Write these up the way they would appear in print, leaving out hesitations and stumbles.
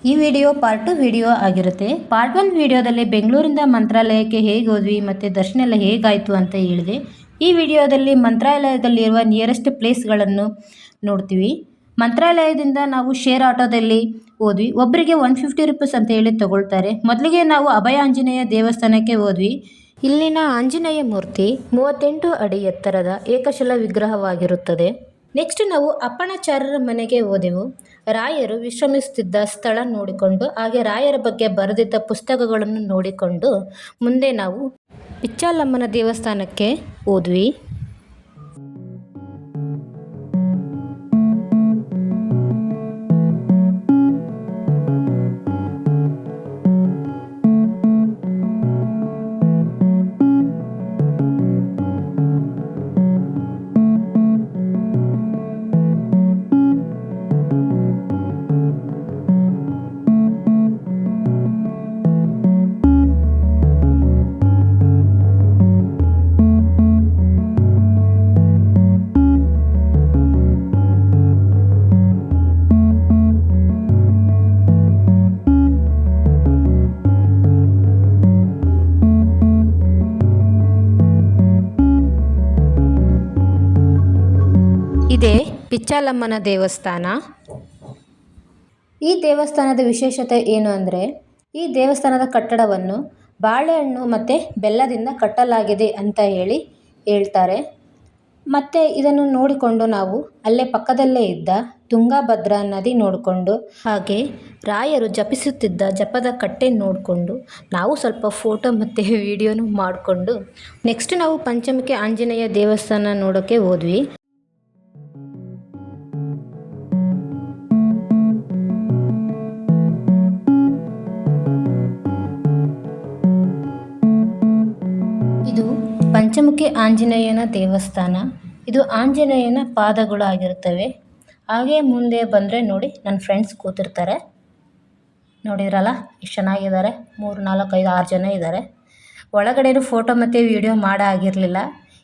ಈ video part 2 video ಆಗಿರುತ್ತೆ. Part 1 ವಿಡಿಯೋದಲ್ಲಿ ಬೆಂಗಳೂರಿಂದ ಮಂತ್ರಾಲಯಕ್ಕೆ ಹೇಗೆ ಹೋದ್ವಿ ಮತ್ತು ದರ್ಶನ ಎಲ್ಲ ಹೇಗಾಯಿತು ಅಂತ ಹೇಳಿದೆ. ಈ ವಿಡಿಯೋದಲ್ಲಿ ಮಂತ್ರಾಲಯದಲ್ಲಿರುವ ನಿಯರೆಸ್ಟ್ ಪ್ಲೇಸ್ಗಳನ್ನು ನೋಡ್ತೀವಿ. ಮಂತ್ರಾಲಯದಿಂದ ನಾವು ಶೇರ್ ಆಟೋದಲ್ಲಿ ಹೋದ್ವಿ. ಒಬ್ಬರಿಗೆ 150 ರೂಪೀಸ್ ಅಂತ ಹೇಳಿ ತಗೊಳ್ತಾರೆ. ಮೊದಲಿಗೆ ನಾವು ಅಭಯ ಆಂಜನೇಯ ದೇವಸ್ಥಾನಕ್ಕೆ ಹೋದ್ವಿ. ಇಲ್ಲಿನ ಆಂಜನೇಯ ಮೂರ್ತಿ 38 ಅಡಿ ಎತ್ತರದ ಏಕಶಿಲಾ ವಿಗ್ರಹವಾಗಿರುತ್ತದೆ. ನೆಕ್ಸ್ಟ್ ನಾವು ಅಪ್ಪಣಾಚಾರ್ಯರ ಮನೆಗೆ ಹೋದೆವು. ರಾಯರು ವಿಶ್ರಮಿಸುತ್ತಿದ್ದ ಸ್ಥಳ ನೋಡಿಕೊಂಡು ಹಾಗೆ ರಾಯರ ಬಗ್ಗೆ ಬರೆದಿದ್ದ ಪುಸ್ತಕಗಳನ್ನು ನೋಡಿಕೊಂಡು ಮುಂದೆ ನಾವು ಪಿಚ್ಚಾಲಮ್ಮನ ದೇವಸ್ಥಾನಕ್ಕೆ ಹೋದ್ವಿ. ಇದೇ ಪಿಚ್ಚಾಲಮ್ಮನ ದೇವಸ್ಥಾನ. ಈ ದೇವಸ್ಥಾನದ ವಿಶೇಷತೆ ಏನು ಅಂದರೆ, ಈ ದೇವಸ್ಥಾನದ ಕಟ್ಟಡವನ್ನು ಬಾಳೆಹಣ್ಣು ಮತ್ತು ಬೆಲ್ಲದಿಂದ ಕಟ್ಟಲಾಗಿದೆ ಅಂತ ಹೇಳ್ತಾರೆ. ಮತ್ತು ಇದನ್ನು ನೋಡಿಕೊಂಡು ನಾವು ಅಲ್ಲೇ ಪಕ್ಕದಲ್ಲೇ ಇದ್ದ ತುಂಗಭದ್ರಾ ನದಿ ನೋಡಿಕೊಂಡು ಹಾಗೆ ರಾಯರು ಜಪಿಸುತ್ತಿದ್ದ ಜಪದ ಕಟ್ಟೆ ನೋಡಿಕೊಂಡು ನಾವು ಸ್ವಲ್ಪ ಫೋಟೋ ಮತ್ತು ವಿಡಿಯೋನು ಮಾಡಿಕೊಂಡು ನೆಕ್ಸ್ಟ್ ನಾವು ಪಂಚಮುಖಿ ಆಂಜನೇಯ ದೇವಸ್ಥಾನ ನೋಡೋಕ್ಕೆ ಹೋದ್ವಿ. ಇದು ಪಂಚಮುಖಿ ಆಂಜನೇಯನ ದೇವಸ್ಥಾನ. ಇದು ಆಂಜನೇಯನ ಪಾದಗಳು ಆಗಿರುತ್ತವೆ. ಹಾಗೆ ಮುಂದೆ ಬಂದರೆ ನೋಡಿ ನನ್ನ ಫ್ರೆಂಡ್ಸ್ ಕೂತಿರ್ತಾರೆ. ನೋಡಿದ್ರಲ್ಲ ಎಷ್ಟು ಚೆನ್ನಾಗಿದ್ದಾರೆ. 3, 4, 5, 6 ಜನ ಇದ್ದಾರೆ. ಒಳಗಡೆನೂ ಫೋಟೋ ಮತ್ತು ವಿಡಿಯೋ ಆಗಿರಲಿಲ್ಲ.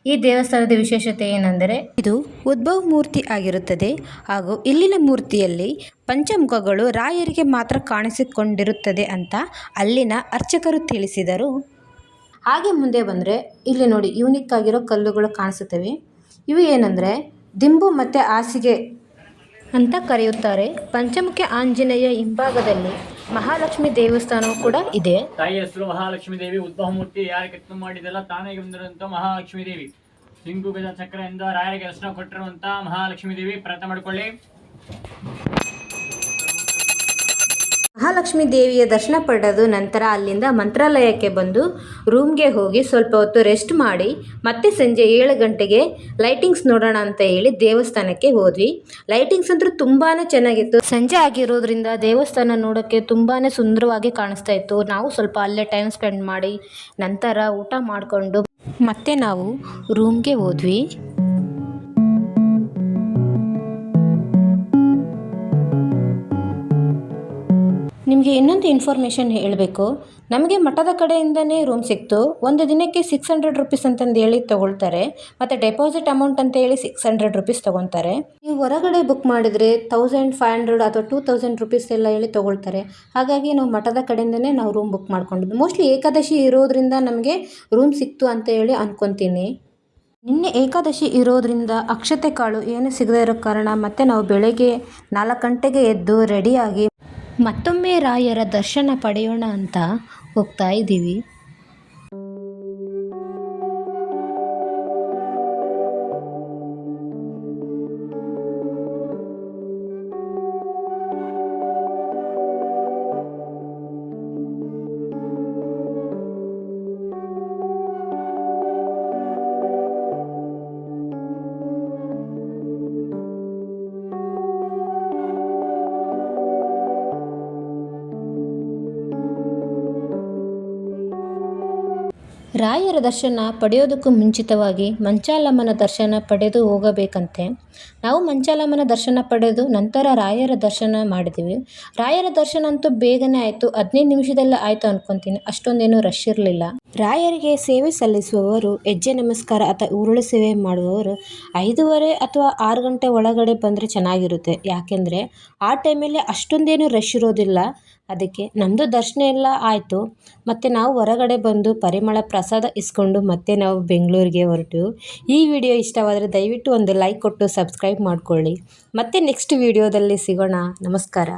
ಈ ದೇವಸ್ಥಾನದ ವಿಶೇಷತೆ ಏನೆಂದರೆ ಇದು ಉದ್ಭವ ಮೂರ್ತಿ ಆಗಿರುತ್ತದೆ ಹಾಗೂ ಇಲ್ಲಿನ ಮೂರ್ತಿಯಲ್ಲಿ ಪಂಚಮುಖಗಳು ರಾಯರಿಗೆ ಮಾತ್ರ ಕಾಣಿಸಿಕೊಂಡಿರುತ್ತದೆ ಅಂತ ಅಲ್ಲಿನ ಅರ್ಚಕರು ತಿಳಿಸಿದರು. ಹಾಗೆ ಮುಂದೆ ಬಂದರೆ ಇಲ್ಲಿ ನೋಡಿ ಯೂನಿಕ್ ಆಗಿರೋ ಕಲ್ಲುಗಳು ಕಾಣಿಸುತ್ತವೆ. ಇವು ಏನಂದರೆ ದಿಂಬು ಮತ್ತು ಹಾಸಿಗೆ ಅಂತ ಕರೆಯುತ್ತಾರೆ. ಪಂಚಮುಖಿ ಆಂಜನೇಯ ಹಿಂಭಾಗದಲ್ಲಿ ಮಹಾಲಕ್ಷ್ಮಿ ದೇವಸ್ಥಾನವೂ ಕೂಡ ಇದೆ. ತಾಯಿ ಹೆಸರು ಮಹಾಲಕ್ಷ್ಮೀ ದೇವಿ. ಉದ್ಭವ ಮೂರ್ತಿ ಯಾರು ಕೆತ್ತನೆ ಮಾಡಿದೆಲ್ಲ ತಾನೇ ಬಂದಿರುವಂಥ ಮಹಾಲಕ್ಷ್ಮೀ ದೇವಿ. ಸಿಂಗು ಗಜ ಚಕ್ರದಿಂದ ರಾಯರಿಗೆ ದರ್ಶನ ಕೊಟ್ಟಿರುವಂಥ ಮಹಾಲಕ್ಷ್ಮೀ ದೇವಿ. ಪ್ರಾರ್ಥನೆ ಮಾಡಿಕೊಳ್ಳಿ. ಮಹಾಲಕ್ಷ್ಮಿ ದೇವಿಯ ದರ್ಶನ ಪಡೆದು ನಂತರ ಅಲ್ಲಿಂದ ಮಂತ್ರಾಲಯಕ್ಕೆ ಬಂದು ರೂಮ್ಗೆ ಹೋಗಿ ಸ್ವಲ್ಪ ಹೊತ್ತು ರೆಸ್ಟ್ ಮಾಡಿ ಮತ್ತೆ ಸಂಜೆ 7 ಗಂಟೆಗೆ ಲೈಟಿಂಗ್ಸ್ ನೋಡೋಣ ಅಂತ ಹೇಳಿ ದೇವಸ್ಥಾನಕ್ಕೆ ಹೋದ್ವಿ. ಲೈಟಿಂಗ್ಸ್ ಅಂತೂ ತುಂಬಾ ಚೆನ್ನಾಗಿತ್ತು. ಸಂಜೆ ಆಗಿರೋದ್ರಿಂದ ದೇವಸ್ಥಾನ ನೋಡೋಕ್ಕೆ ತುಂಬಾ ಸುಂದರವಾಗಿ ಕಾಣಿಸ್ತಾ ಇತ್ತು. ನಾವು ಸ್ವಲ್ಪ ಅಲ್ಲೇ ಟೈಮ್ ಸ್ಪೆಂಡ್ ಮಾಡಿ ನಂತರ ಊಟ ಮಾಡಿಕೊಂಡು ಮತ್ತೆ ನಾವು ರೂಮ್ಗೆ ಹೋದ್ವಿ. ನಿಮಗೆ ಇನ್ನೊಂದು ಇನ್ಫಾರ್ಮೇಷನ್ ಹೇಳಬೇಕು. ನಮಗೆ ಮಠದ ಕಡೆಯಿಂದನೇ ರೂಮ್ ಸಿಕ್ತು. ಒಂದು ದಿನಕ್ಕೆ 600 ರೂಪೀಸ್ ಅಂತಂದು ಹೇಳಿ ತೊಗೊಳ್ತಾರೆ. ಮತ್ತು ಡೆಪಾಸಿಟ್ ಅಮೌಂಟ್ ಅಂತ ಹೇಳಿ 600 ರೂಪೀಸ್ ತೊಗೊತಾರೆ. ನೀವು ಹೊರಗಡೆ ಬುಕ್ ಮಾಡಿದರೆ 1500 ಅಥವಾ 2000 ರೂಪೀಸ್ ಎಲ್ಲ ಹೇಳಿ ತೊಗೊಳ್ತಾರೆ. ಹಾಗಾಗಿ ನಾವು ಮಠದ ಕಡೆಯಿಂದನೇ ನಾವು ರೂಮ್ ಬುಕ್ ಮಾಡ್ಕೊಂಡಿದ್ದು. ಮೋಸ್ಟ್ಲಿ ಏಕಾದಶಿ ಇರೋದ್ರಿಂದ ನಮಗೆ ರೂಮ್ ಸಿಕ್ತು ಅಂತ ಹೇಳಿ ಅಂದ್ಕೊತೀನಿ. ನಿನ್ನೆ ಏಕಾದಶಿ ಇರೋದ್ರಿಂದ ಅಕ್ಷತೆ ಕಾಳು ಏನು ಸಿಗದೇ ಇರೋ ಕಾರಣ ಮತ್ತು ನಾವು ಬೆಳಗ್ಗೆ 4 ಗಂಟೆಗೆ ಎದ್ದು ರೆಡಿಯಾಗಿ ಮತ್ತೊಮ್ಮೆ ರಾಯರ ದರ್ಶನ ಪಡೆಯೋಣ ಅಂತ ಹೋಗ್ತಾ ಇದ್ದೀವಿ. ರಾಯರ ದರ್ಶನ ಪಡೆಯೋದಕ್ಕೂ ಮುಂಚಿತವಾಗಿ ಮಂಚಾಲಮ್ಮನ ದರ್ಶನ ಪಡೆದು ಹೋಗಬೇಕಂತೆ. ನಾವು ಮಂಚಾಲಮ್ಮನ ದರ್ಶನ ಪಡೆದು ನಂತರ ರಾಯರ ದರ್ಶನ ಮಾಡಿದ್ದೀವಿ. ರಾಯರ ದರ್ಶನ ಅಂತೂ ಬೇಗನೆ ಆಯಿತು, 15 ನಿಮಿಷದಲ್ಲೇ ಆಯಿತು ಅನ್ಕೊತೀನಿ. ಅಷ್ಟೊಂದೇನು ರಶ್ ಇರಲಿಲ್ಲ. ರಾಯರಿಗೆ ಸೇವೆ ಸಲ್ಲಿಸುವವರು, ಹೆಜ್ಜೆ ನಮಸ್ಕಾರ ಅಥವಾ ಉರುಳು ಸೇವೆ ಮಾಡುವವರು 5:30 ಅಥವಾ 6 ಗಂಟೆ ಒಳಗಡೆ ಬಂದರೆ ಚೆನ್ನಾಗಿರುತ್ತೆ. ಯಾಕೆಂದರೆ ಆ ಟೈಮಲ್ಲಿ ಅಷ್ಟೊಂದೇನು ರಶ್ ಇರೋದಿಲ್ಲ. ಅದಕ್ಕೆ ನಮ್ಮದು ದರ್ಶನ ಎಲ್ಲ ಆಯಿತು. ಮತ್ತು ನಾವು ಹೊರಗಡೆ ಬಂದು ಪರಿಮಳ ಪ್ರಸಾದ ಇಸ್ಕೊಂಡು ಮತ್ತೆ ನಾವು ಬೆಂಗಳೂರಿಗೆ ಹೊರಟು. ಈ ವಿಡಿಯೋ ಇಷ್ಟವಾದರೆ ದಯವಿಟ್ಟು ಒಂದು ಲೈಕ್ ಕೊಟ್ಟು ಸಬ್ಸ್ಕ್ರೈಬ್ ಮಾಡಿಕೊಳ್ಳಿ. ಮತ್ತೆ ನೆಕ್ಸ್ಟ್ ವಿಡಿಯೋದಲ್ಲಿ ಸಿಗೋಣ. ನಮಸ್ಕಾರ.